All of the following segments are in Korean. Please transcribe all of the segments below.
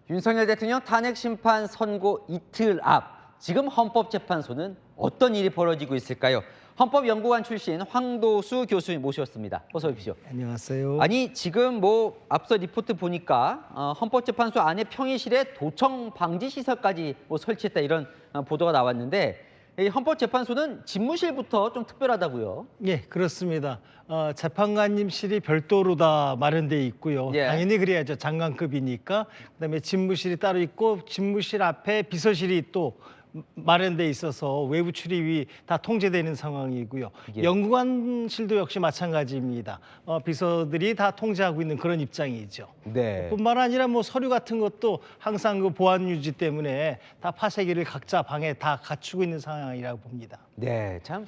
윤석열 대통령 탄핵 심판 선고 이틀 앞, 지금 헌법재판소는 어떤 일이 벌어지고 있을까요? 헌법연구관 출신 황도수 교수님 모셨습니다. 어서 오십시오. 안녕하세요. 아니 지금 앞서 리포트 보니까 헌법재판소 안에 평의실에 도청 방지 시설까지 설치했다 이런 보도가 나왔는데 이 헌법재판소는 집무실부터 좀 특별하다고요? 예, 그렇습니다. 재판관님실이 별도로 다 마련돼 있고요. 예. 당연히 그래야죠. 장관급이니까. 그다음에 집무실이 따로 있고 집무실 앞에 비서실이 또 마련돼 있어서 외부 출입이 다 통제되는 상황이고요. 예. 연구관실도 역시 마찬가지입니다. 비서들이 다 통제하고 있는 그런 입장이죠. 네. 뿐만 아니라 서류 같은 것도 항상 그 보안 유지 때문에 다 파쇄기를 각자 방에 다 갖추고 있는 상황이라고 봅니다. 네, 참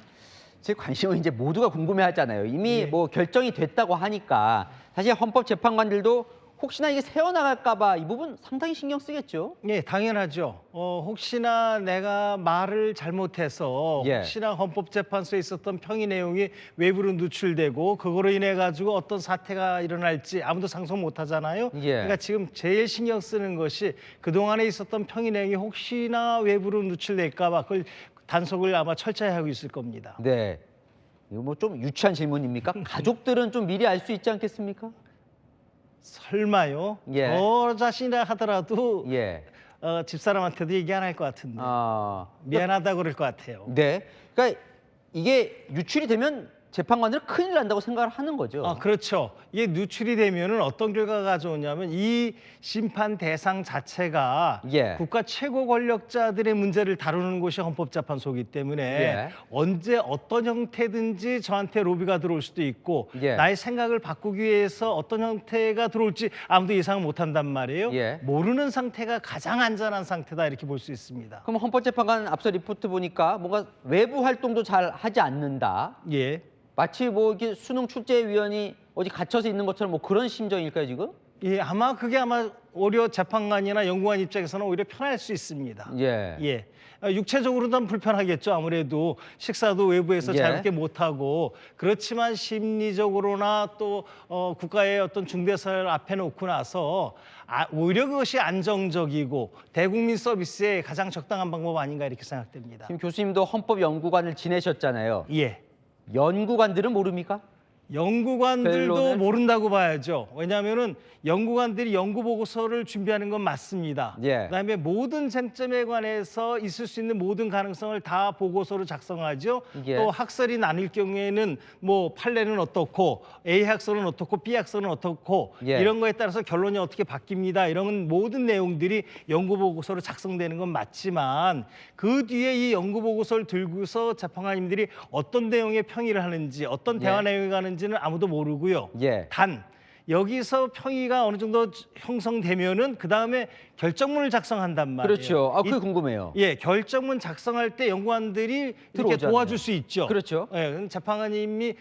제 관심은 이제 모두가 궁금해하잖아요. 이미 예. 결정이 됐다고 하니까 사실 헌법재판관들도 혹시나 이게 새어나갈까 봐 이 부분 상당히 신경 쓰겠죠. 예, 당연하죠. 혹시나 내가 말을 잘못해서 예. 혹시나 헌법재판소에 있었던 평의 내용이 외부로 누출되고 그거로 인해 가지고 어떤 사태가 일어날지 아무도 상상 못 하잖아요. 예. 그러니까 지금 제일 신경 쓰는 것이 그동안에 있었던 평의 내용이 혹시나 외부로 누출될까 봐 그걸 단속을 아마 철저히 하고 있을 겁니다. 네. 이거 좀 유치한 질문입니까? 가족들은 좀 미리 알 수 있지 않겠습니까? 설마요? 예. 저 자신이라 하더라도 예. 집사람한테도 얘기 안 할 것 같은데 아, 미안하다고 그럴 것 같아요. 네. 그러니까 이게 유출이 되면 재판관들은 큰일 난다고 생각을 하는 거죠. 그렇죠. 이게 누출이 되면은 어떤 결과가 가져오냐면 이 심판 대상 자체가 예. 국가 최고 권력자들의 문제를 다루는 곳이 헌법재판소이기 때문에 예. 언제 어떤 형태든지 저한테 로비가 들어올 수도 있고 예. 나의 생각을 바꾸기 위해서 어떤 형태가 들어올지 아무도 예상을 못한단 말이에요. 예. 모르는 상태가 가장 안전한 상태다 이렇게 볼 수 있습니다. 그럼 헌법재판관 앞서 리포트 보니까 뭔가 외부 활동도 잘 하지 않는다. 예. 마치 이게 수능 출제위원이 어디 갇혀서 있는 것처럼 그런 심정일까요, 지금? 예, 그게 오히려 재판관이나 연구관 입장에서는 오히려 편할 수 있습니다. 예. 예. 육체적으로는 불편하겠죠. 아무래도 식사도 외부에서 예. 자유롭게 못하고 그렇지만 심리적으로나 또 국가의 어떤 중대사를 앞에 놓고 나서 오히려 그것이 안정적이고 대국민 서비스에 가장 적당한 방법 아닌가 이렇게 생각됩니다. 지금 교수님도 헌법연구관을 지내셨잖아요. 예. 연구관들은 모릅니까? 연구관들도 변론을? 모른다고 봐야죠. 왜냐하면은 연구관들이 연구 보고서를 준비하는 건 맞습니다. 예. 그다음에 모든 쟁점에 관해서 있을 수 있는 모든 가능성을 다 보고서로 작성하죠. 예. 또 학설이 나뉠 경우에는 판례는 어떻고 A 학설은 어떻고 B 학설은 어떻고 예. 이런 거에 따라서 결론이 어떻게 바뀝니다. 이런 모든 내용들이 연구 보고서로 작성되는 건 맞지만 그 뒤에 이 연구 보고서를 들고서 재판관님들이 어떤 내용의 평의를 하는지 어떤 대화 예. 내용이 가는지는 아무도 모르고요. 예. 단 여기서 평의가 어느 정도 형성되면은 그 다음에 결정문을 작성한단 말이에요. 그렇죠. 그게 궁금해요. 예, 결정문 작성할 때 연구관들이 이렇게 들어오잖아요. 도와줄 수 있죠. 그렇죠. 예, 그럼 재판관님이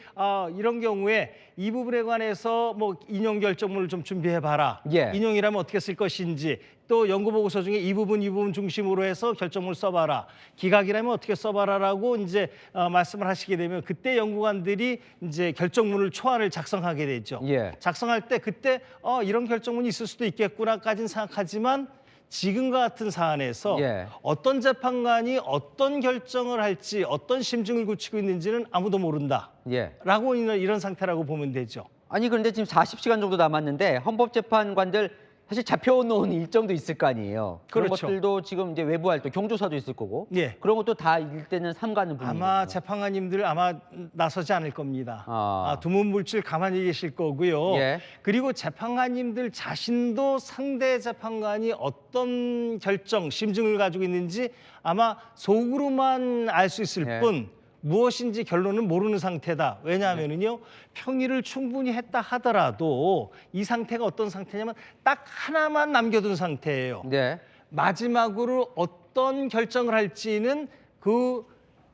이런 경우에 이 부분에 관해서 인용 결정문을 좀 준비해 봐라. 예. 인용이라면 어떻게 쓸 것인지 또 연구 보고서 중에 이 부분 중심으로 해서 결정문을 써봐라. 기각이라면 어떻게 써봐라라고 이제 말씀을 하시게 되면 그때 연구관들이 이제 결정문을 초안을 작성하게 되죠. 예. 작성할 때 그때 이런 결정문이 있을 수도 있겠구나까지는 생각하지만 지금과 같은 사안에서 예. 어떤 재판관이 어떤 결정을 할지 어떤 심증을 굳히고 있는지는 아무도 모른다. 예. 라고 이런 상태라고 보면 되죠. 아니 그런데 지금 40시간 정도 남았는데 헌법재판관들 사실 잡혀놓은 일정도 있을 거 아니에요. 그런 그렇죠. 것들도 지금 이제 외부 활동, 경조사도 있을 거고. 예. 그런 것도 다 일때는 삼가는 분위기. 아마 재판관님들 나서지 않을 겁니다. 아. 두문물질 가만히 계실 거고요. 예. 그리고 재판관님들 자신도 상대 재판관이 어떤 심증을 가지고 있는지 아마 속으로만 알 수 있을 예. 뿐 무엇인지 결론은 모르는 상태다. 왜냐하면은요, 평의를 충분히 했다 하더라도 이 상태가 어떤 상태냐면 딱 하나만 남겨둔 상태예요. 네. 마지막으로 어떤 결정을 할지는 그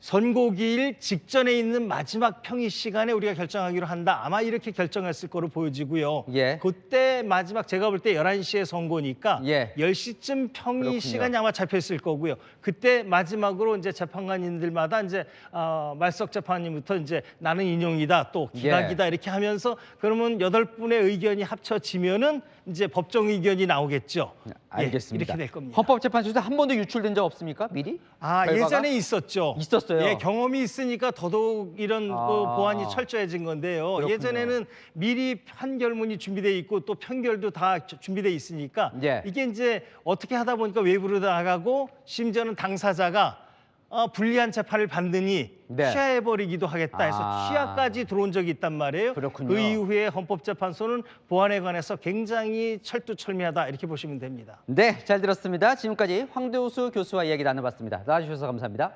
선고기일 직전에 있는 마지막 평의 시간에 우리가 결정하기로 한다. 아마 이렇게 결정했을 거로 보여지고요. 예. 그때 마지막 제가 볼 때 11시에 선고니까 예. 10시쯤 평의 그렇군요. 시간이 아마 잡혔을 거고요. 그때 마지막으로 이제 재판관님들마다 이제 말석 재판관님부터 이제 나는 인용이다 또 기각이다 이렇게 하면서 그러면 8분의 의견이 합쳐지면은 이제 법정 의견이 나오겠죠. 알겠습니다. 예, 이렇게 될 겁니다. 헌법재판소에서 한 번도 유출된 적 없습니까? 미리? 아, 결과가? 예전에 있었죠. 있었어요. 예, 경험이 있으니까 더더욱 이런 그 보완이 철저해진 건데요. 그렇군요. 예전에는 미리 판결문이 준비돼 있고 또 판결도 다 준비돼 있으니까 예. 이게 이제 어떻게 하다 보니까 외부로 나가고 심지어는 당사자가 불리한 재판을 받느니 네. 취하해버리기도 하겠다 해서 취하까지 들어온 적이 있단 말이에요. 그렇군요. 그 이후에 헌법재판소는 보안에 관해서 굉장히 철두철미하다 이렇게 보시면 됩니다. 네, 잘 들었습니다. 지금까지 황교수 교수와 이야기 나눠봤습니다. 나와주셔서 감사합니다.